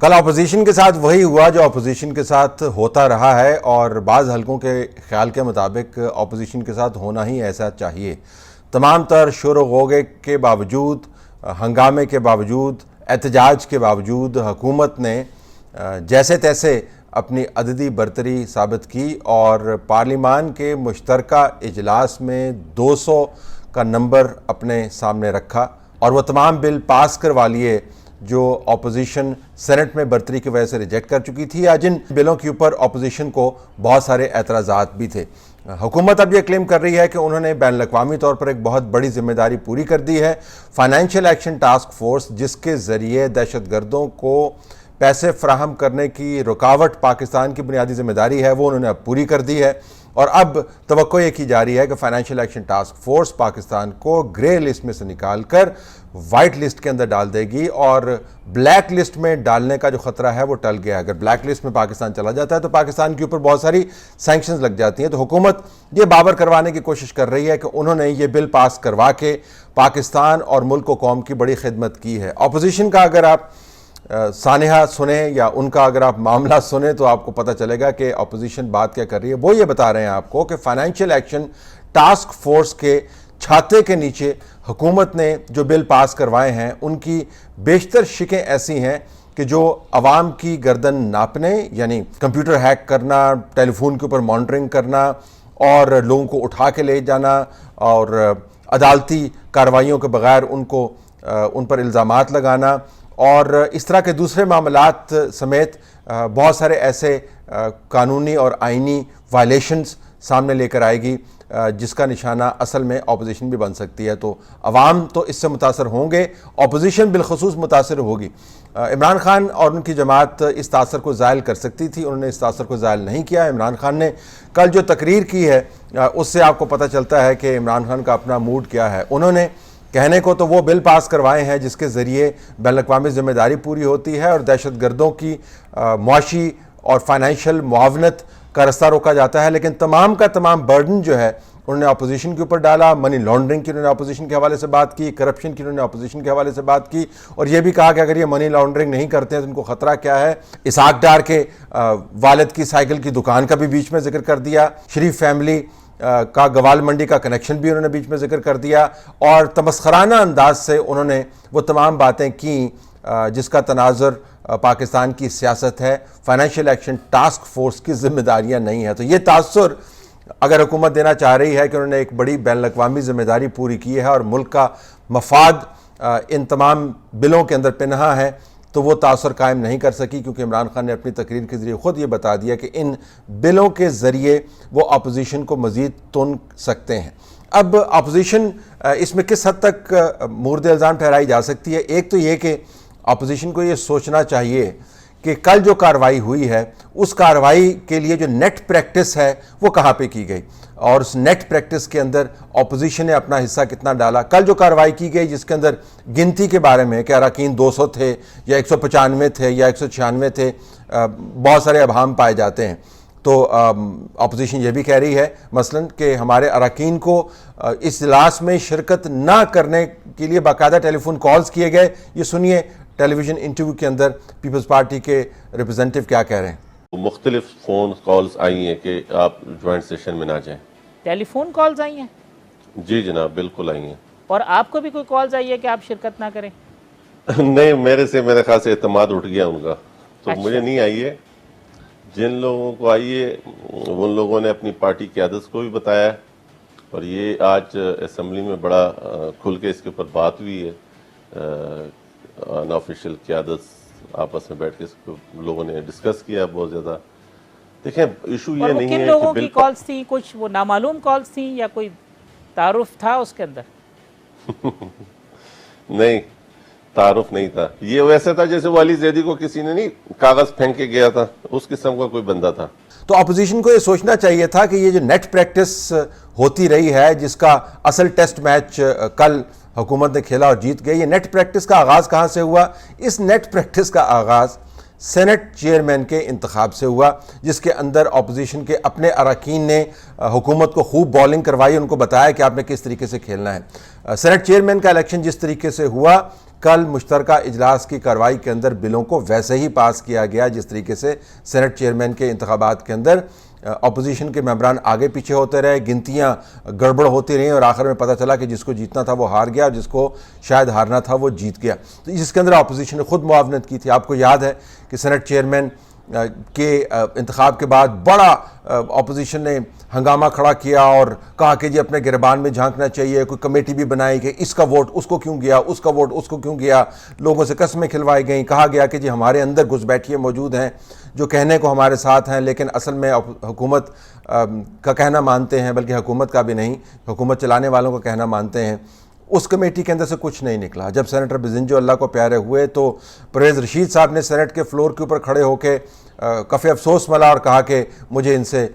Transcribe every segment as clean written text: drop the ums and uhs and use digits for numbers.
کل اپوزیشن کے ساتھ وہی ہوا جو اپوزیشن کے ساتھ ہوتا رہا ہے، اور بعض حلقوں کے خیال کے مطابق اپوزیشن کے ساتھ ہونا ہی ایسا چاہیے۔ تمام تر شور و غوغے کے باوجود، ہنگامے کے باوجود، احتجاج کے باوجود حکومت نے جیسے تیسے اپنی عددی برتری ثابت کی اور پارلیمان کے مشترکہ اجلاس میں 200 کا نمبر اپنے سامنے رکھا اور وہ تمام بل پاس کروا لیے جو اپوزیشن سینٹ میں برتری کی وجہ سے ریجیکٹ کر چکی تھی، یا جن بلوں کے اوپر اپوزیشن کو بہت سارے اعتراضات بھی تھے۔ حکومت اب یہ کلیم کر رہی ہے کہ انہوں نے بین الاقوامی طور پر ایک بہت بڑی ذمہ داری پوری کر دی ہے۔ فائنینشیل ایکشن ٹاسک فورس، جس کے ذریعے دہشت گردوں کو پیسے فراہم کرنے کی رکاوٹ پاکستان کی بنیادی ذمہ داری ہے، وہ انہوں نے اب پوری کر دی ہے، اور اب توقع یہ کی جا رہی ہے کہ financial action task force Pakistan کو گرے لسٹ میں سے نکال کر وائٹ لسٹ کے اندر ڈال دے گی، اور بلیک لسٹ میں ڈالنے کا جو خطرہ ہے وہ ٹل گیا۔ اگر بلیک لسٹ میں پاکستان چلا جاتا ہے تو پاکستان کے اوپر بہت ساری سینکشنز لگ جاتی ہیں۔ تو حکومت یہ باور کروانے کی کوشش کر رہی ہے کہ انہوں نے یہ بل پاس کروا کے پاکستان اور ملک و قوم کی بڑی خدمت کی ہے۔ اپوزیشن کا اگر آپ سانحہ سنیں یا ان کا اگر آپ معاملہ سنیں تو آپ کو پتہ چلے گا کہ اپوزیشن بات کیا کر رہی ہے۔ وہ یہ بتا رہے ہیں آپ کو کہ فائنینشیل ایکشن ٹاسک فورس کے چھاتے کے نیچے حکومت نے جو بل پاس کروائے ہیں ان کی بیشتر شقیں ایسی ہیں کہ جو عوام کی گردن ناپنے، یعنی کمپیوٹر ہیک کرنا، ٹیلی فون کے اوپر مانیٹرنگ کرنا اور لوگوں کو اٹھا کے لے جانا اور عدالتی کارروائیوں کے بغیر ان پر الزامات لگانا، اور اس طرح کے دوسرے معاملات سمیت بہت سارے ایسے قانونی اور آئینی وائلیشنز سامنے لے کر آئے گی جس کا نشانہ اصل میں اپوزیشن بھی بن سکتی ہے۔ تو عوام تو اس سے متاثر ہوں گے، اپوزیشن بالخصوص متاثر ہوگی۔ عمران خان اور ان کی جماعت اس تاثر کو زائل کر سکتی تھی، انہوں نے اس تاثر کو زائل نہیں کیا۔ عمران خان نے کل جو تقریر کی ہے اس سے آپ کو پتہ چلتا ہے کہ عمران خان کا اپنا موڈ کیا ہے۔ انہوں نے کہنے کو تو وہ بل پاس کروائے ہیں جس کے ذریعے بین الاقوامی ذمہ داری پوری ہوتی ہے اور دہشت گردوں کی معاشی اور فائنینشیل معاونت کا رستہ روکا جاتا ہے، لیکن تمام کا تمام برڈن جو ہے انہوں نے اپوزیشن کے اوپر ڈالا۔ منی لانڈرنگ کی انہوں نے اپوزیشن کے حوالے سے بات کی، کرپشن کی انہوں نے اپوزیشن کے حوالے سے بات کی، اور یہ بھی کہا کہ اگر یہ منی لانڈرنگ نہیں کرتے ہیں تو ان کو خطرہ کیا ہے۔ اسحاق ڈار کے والد کی سائیکل کی دکان کا بھی بیچ میں ذکر کر دیا، شریف فیملی کا گوال منڈی کا کنیکشن بھی انہوں نے بیچ میں ذکر کر دیا، اور تمسخرانہ انداز سے انہوں نے وہ تمام باتیں کیں جس کا تناظر پاکستان کی سیاست ہے، فائنینشیل ایکشن ٹاسک فورس کی ذمہ داریاں نہیں ہیں۔ تو یہ تاثر اگر حکومت دینا چاہ رہی ہے کہ انہوں نے ایک بڑی بین الاقوامی ذمہ داری پوری کی ہے اور ملک کا مفاد ان تمام بلوں کے اندر پنہاں ہے، تو وہ تاثر قائم نہیں کر سکی، کیونکہ عمران خان نے اپنی تقریر کے ذریعے خود یہ بتا دیا کہ ان بلوں کے ذریعے وہ اپوزیشن کو مزید تن سکتے ہیں۔ اب اپوزیشن اس میں کس حد تک مورد الزام ٹھہرائی جا سکتی ہے؟ ایک تو یہ کہ اپوزیشن کو یہ سوچنا چاہیے کہ کل جو کارروائی ہوئی ہے اس کارروائی کے لیے جو نیٹ پریکٹس ہے وہ کہاں پہ کی گئی، اور اس نیٹ پریکٹس کے اندر اپوزیشن نے اپنا حصہ کتنا ڈالا۔ کل جو کارروائی کی گئی جس کے اندر گنتی کے بارے میں کہ اراکین 200 تھے یا 195 تھے یا 196 تھے، بہت سارے ابہام پائے جاتے ہیں، تو اپوزیشن یہ بھی کہہ رہی ہے مثلا کہ ہمارے اراکین کو اس اجلاس میں شرکت نہ کرنے کے لیے باقاعدہ ٹیلی فون کالز کیے گئے۔ یہ سنیے ٹیلی ویژن انٹرویو کے اندر پیپلز پارٹی کے ریپرزینٹیو کیا کہہ رہے ہیں۔ مختلف فون کالز آئی ہیں کہ آپ جوائنٹ سیشن میں نہ جائیں۔ ٹیلی فون کالز آئی ہیں؟ جی جناب، بالکل آئی ہیں۔ اور آپ کو بھی کوئی کالز آئی ہے کہ آپ شرکت نہ کریں؟ نہیں، میرے خاص اعتماد اٹھ گیا ان کا، تو مجھے نہیں آئی ہے۔ جن لوگوں کو آئی ہے ان لوگوں نے اپنی پارٹی قیادت کو بھی بتایا ہے، اور یہ آج اسمبلی میں بڑا کھل کے اس کے اوپر بات ہوئی ہے۔ ان آفیشیل قیادت آپس میں بیٹھ کے اس کو لوگوں نے ڈسکس کیا بہت زیادہ۔ دیکھیں، ایشو یہ نہیں ہے کن لوگوں کی کالز تھیں؟ کچھ وہ نامعلوم کالز تھیں یا کوئی تعارف تھا اس کے اندر؟ نہیں، تعارف نہیں تھا۔ یہ ویسے تھا جیسے وہ علی زیدی کو کسی نے نہیں کاغذ پھینک کے گیا تھا، اس قسم کا کوئی بندہ تھا۔ تو اپوزیشن کو یہ سوچنا چاہیے تھا کہ یہ جو نیٹ پریکٹس ہوتی رہی ہے جس کا اصل ٹیسٹ میچ کل حکومت نے کھیلا اور جیت گئی، یہ نیٹ پریکٹس کا آغاز کہاں سے ہوا؟ اس نیٹ پریکٹس کا آغاز سینٹ چیئرمین کے انتخاب سے ہوا، جس کے اندر اپوزیشن کے اپنے اراکین نے حکومت کو خوب بولنگ کروائی، ان کو بتایا کہ آپ نے کس طریقے سے کھیلنا ہے۔ سینٹ چیئرمین کا الیکشن جس طریقے سے ہوا کل مشترکہ اجلاس کی کارروائی کے اندر بلوں کو ویسے ہی پاس کیا گیا جس طریقے سے سینٹ چیئرمین کے انتخابات کے اندر اپوزیشن کے ممبران آگے پیچھے ہوتے رہے، گنتیاں گڑبڑ ہوتی رہیں اور آخر میں پتہ چلا کہ جس کو جیتنا تھا وہ ہار گیا اور جس کو شاید ہارنا تھا وہ جیت گیا۔ تو جس کے اندر اپوزیشن نے خود معاونت کی تھی۔ آپ کو یاد ہے کہ سینٹ چیئرمین کے انتخاب کے بعد بڑا اپوزیشن نے ہنگامہ کھڑا کیا اور کہا کہ جی اپنے گریبان میں جھانکنا چاہیے، کوئی کمیٹی بھی بنائی کہ اس کا ووٹ اس کو کیوں گیا، اس کا ووٹ اس کو کیوں گیا، لوگوں سے قسمیں کھلوائی گئیں، کہا گیا کہ جی ہمارے اندر گھس بیٹھیے موجود ہیں جو کہنے کو ہمارے ساتھ ہیں لیکن اصل میں حکومت کا کہنا مانتے ہیں، بلکہ حکومت کا بھی نہیں، حکومت چلانے والوں کا کہنا مانتے ہیں۔ اس کمیٹی کے اندر سے کچھ نہیں نکلا۔ جب سینیٹر بزنجو اللہ کو پیارے ہوئے تو پرویز رشید صاحب نے سینٹ کے فلور کے اوپر کھڑے ہو کے کف افسوس ملا اور کہا کہ مجھے ان سے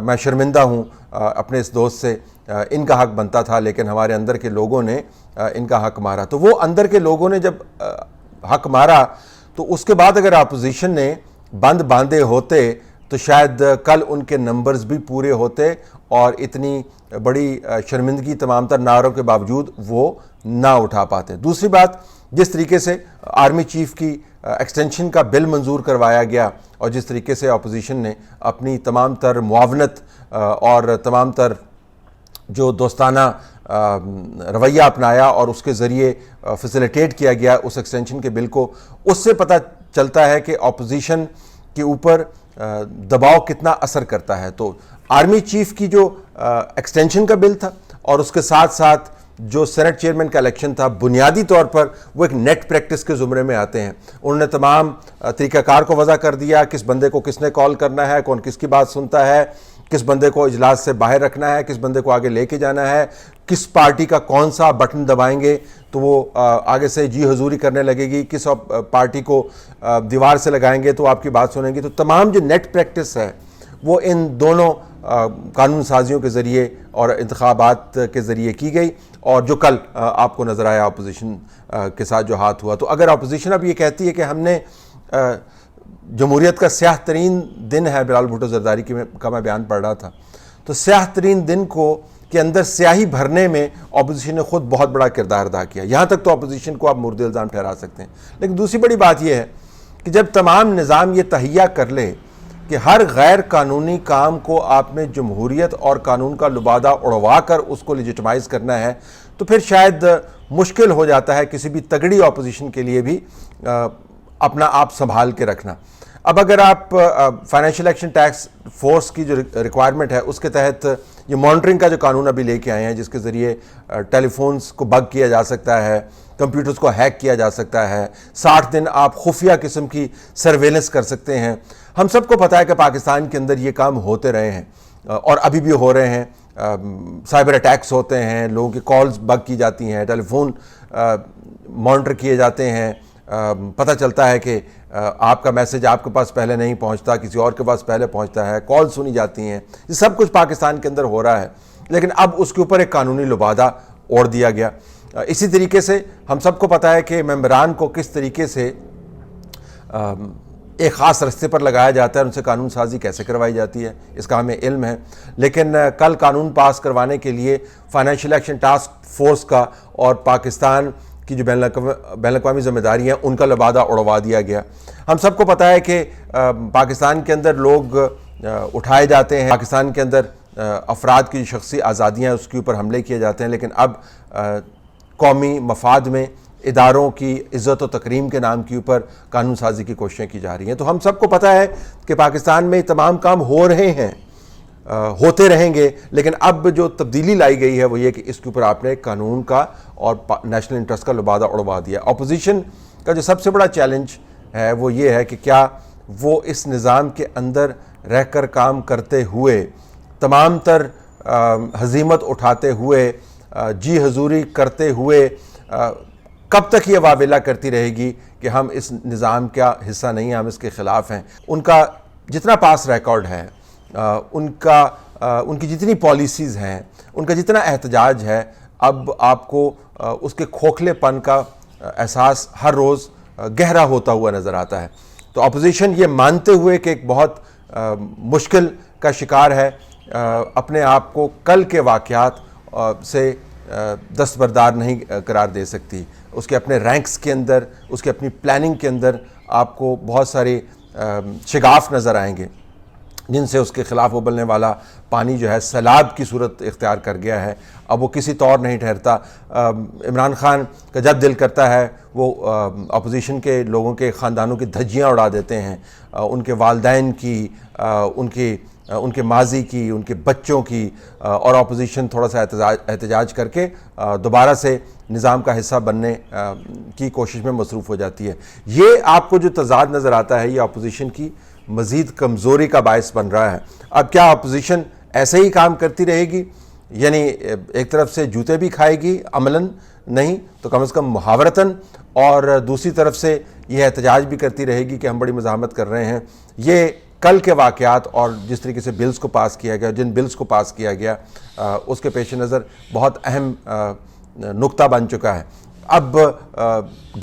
میں شرمندہ ہوں اپنے اس دوست سے، ان کا حق بنتا تھا لیکن ہمارے اندر کے لوگوں نے ان کا حق مارا۔ تو وہ اندر کے لوگوں نے جب حق مارا تو اس کے بعد اگر اپوزیشن نے بند باندھے ہوتے تو شاید کل ان کے نمبرز بھی پورے ہوتے اور اتنی بڑی شرمندگی تمام تر نعروں کے باوجود وہ نہ اٹھا پاتے۔ دوسری بات، جس طریقے سے آرمی چیف کی ایکسٹینشن کا بل منظور کروایا گیا اور جس طریقے سے اپوزیشن نے اپنی تمام تر معاونت اور تمام تر جو دوستانہ رویہ اپنایا اور اس کے ذریعے فیسیلیٹیٹ کیا گیا اس ایکسٹینشن کے بل کو، اس سے پتہ چلتا ہے کہ اپوزیشن کے اوپر دباؤ کتنا اثر کرتا ہے۔ تو آرمی چیف کی جو ایکسٹینشن کا بل تھا اور اس کے ساتھ ساتھ جو سینٹ چیئرمین کا الیکشن تھا، بنیادی طور پر وہ ایک نیٹ پریکٹس کے زمرے میں آتے ہیں۔ انہوں نے تمام طریقہ کار کو وضع کر دیا، کس بندے کو کس نے کال کرنا ہے، کون کس کی بات سنتا ہے، کس بندے کو اجلاس سے باہر رکھنا ہے، کس بندے کو آگے لے کے جانا ہے، کس پارٹی کا کون سا بٹن دبائیں گے تو وہ آگے سے جی حضوری کرنے لگے گی، کس پارٹی کو دیوار سے لگائیں گے تو آپ کی بات سنیں گی۔ تو تمام جو نیٹ پریکٹس ہے وہ ان دونوں قانون سازیوں کے ذریعے اور انتخابات کے ذریعے کی گئی اور جو کل آپ کو نظر آیا اپوزیشن کے ساتھ جو ہاتھ ہوا۔ تو اگر اپوزیشن اب یہ کہتی ہے کہ ہم نے جمہوریت کا سیاہ ترین دن ہے، بلال بھٹو زرداری کا میں بیان پڑھ رہا تھا، تو سیاہ ترین دن کے اندر سیاہی بھرنے میں اپوزیشن نے خود بہت بڑا کردار ادا کیا۔ یہاں تک تو اپوزیشن کو آپ مورد الزام ٹھہرا سکتے ہیں، لیکن دوسری بڑی بات یہ ہے کہ جب تمام نظام یہ تہیہ کر لے کہ ہر غیر قانونی کام کو آپ نے جمہوریت اور قانون کا لبادہ اڑوا کر اس کو لیجٹمائز کرنا ہے تو پھر شاید مشکل ہو جاتا ہے کسی بھی تگڑی اپوزیشن کے لیے بھی اپنا آپ سنبھال کے رکھنا۔ اب اگر آپ فائنینشیل ایکشن ٹیکس فورس کی جو ریکوائرمنٹ ہے اس کے تحت یہ مانیٹرنگ کا جو قانون ابھی لے کے آئے ہیں جس کے ذریعے ٹیلی فونز کو بگ کیا جا سکتا ہے، کمپیوٹرز کو ہیک کیا جا سکتا ہے، 60 دن آپ خفیہ قسم کی سرویلنس کر سکتے ہیں۔ ہم سب کو پتہ ہے کہ پاکستان کے اندر یہ کام ہوتے رہے ہیں اور ابھی بھی ہو رہے ہیں، سائبر اٹیکس ہوتے ہیں، لوگوں کی کالز بگ کی جاتی ہیں، ٹیلی فون مانیٹر کیے جاتے ہیں، پتہ چلتا ہے کہ آپ کا میسج آپ کے پاس پہلے نہیں پہنچتا، کسی اور کے پاس پہلے پہنچتا ہے، کال سنی جاتی ہیں، یہ سب کچھ پاکستان کے اندر ہو رہا ہے، لیکن اب اس کے اوپر ایک قانونی لبادہ اوڑھ دیا گیا۔ اسی طریقے سے ہم سب کو پتہ ہے کہ ممبران کو کس طریقے سے ایک خاص رستے پر لگایا جاتا ہے، ان سے قانون سازی کیسے کروائی جاتی ہے، اس کا ہمیں علم ہے، لیکن کل قانون پاس کروانے کے لیے فائنینشیل ایکشن ٹاسک فورس کا اور پاکستان کی جو بین الاقوامی ذمہ داریاں ان کا لبادہ اڑوا دیا گیا۔ ہم سب کو پتہ ہے کہ پاکستان کے اندر لوگ اٹھائے جاتے ہیں، پاکستان کے اندر افراد کی شخصی آزادیاں اس کے اوپر حملے کیے جاتے ہیں، لیکن اب قومی مفاد میں اداروں کی عزت و تکریم کے نام کے اوپر قانون سازی کی کوششیں کی جا رہی ہیں۔ تو ہم سب کو پتہ ہے کہ پاکستان میں تمام کام ہو رہے ہیں، ہوتے رہیں گے، لیکن اب جو تبدیلی لائی گئی ہے وہ یہ کہ اس کے اوپر آپ نے قانون کا اور نیشنل انٹرسٹ کا لبادہ اڑوا دیا۔ اپوزیشن کا جو سب سے بڑا چیلنج ہے وہ یہ ہے کہ کیا وہ اس نظام کے اندر رہ کر کام کرتے ہوئے، تمام تر ہزیمت اٹھاتے ہوئے، جی حضوری کرتے ہوئے کب تک یہ واویلا کرتی رہے گی کہ ہم اس نظام کا حصہ نہیں ہیں، ہم اس کے خلاف ہیں۔ ان کا جتنا پاس ریکارڈ ہے، ان کی جتنی پالیسیز ہیں، ان کا جتنا احتجاج ہے، اب آپ کو اس کے کھوکھلے پن کا احساس ہر روز گہرا ہوتا ہوا نظر آتا ہے۔ تو اپوزیشن یہ مانتے ہوئے کہ ایک بہت مشکل کا شکار ہے، اپنے آپ کو کل کے واقعات سے دستبردار نہیں قرار دے سکتی. اس کے اپنے رینکس کے اندر، اس کے اپنی پلاننگ کے اندر آپ کو بہت سارے شگاف نظر آئیں گے جن سے اس کے خلاف ابلنے والا پانی جو ہے سیلاب کی صورت اختیار کر گیا ہے. اب وہ کسی طور نہیں ٹھہرتا. عمران خان کا جب دل کرتا ہے وہ اپوزیشن کے لوگوں کے خاندانوں کی دھجیاں اڑا دیتے ہیں، ان کے والدین کی، ان کے ماضی کی، ان کے بچوں کی، اور اپوزیشن تھوڑا سا احتجاج کر کے دوبارہ سے نظام کا حصہ بننے کی کوشش میں مصروف ہو جاتی ہے. یہ آپ کو جو تضاد نظر آتا ہے یہ اپوزیشن کی مزید کمزوری کا باعث بن رہا ہے. اب کیا اپوزیشن ایسے ہی کام کرتی رہے گی؟ یعنی ایک طرف سے جوتے بھی کھائے گی عملاً نہیں تو کم از کم محاورتاً، اور دوسری طرف سے یہ احتجاج بھی کرتی رہے گی کہ ہم بڑی مزاحمت کر رہے ہیں. یہ کل کے واقعات اور جس طریقے سے بلز کو پاس کیا گیا، جن بلز کو پاس کیا گیا، اس کے پیش نظر بہت اہم نقطہ بن چکا ہے. اب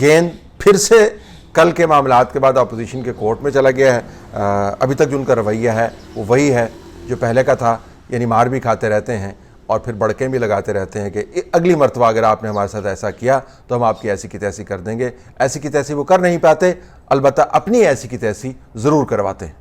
گیند پھر سے کل کے معاملات کے بعد اپوزیشن کے کورٹ میں چلا گیا ہے. ابھی تک جو ان کا رویہ ہے وہ وہی ہے جو پہلے کا تھا، یعنی مار بھی کھاتے رہتے ہیں اور پھر بڑکیں بھی لگاتے رہتے ہیں کہ اگلی مرتبہ اگر آپ نے ہمارے ساتھ ایسا کیا تو ہم آپ کی ایسی کی تیسی کر دیں گے. ایسی کی تیسی وہ کر نہیں پاتے، البتہ اپنی ایسی کی تیسی ضرور کرواتے ہیں.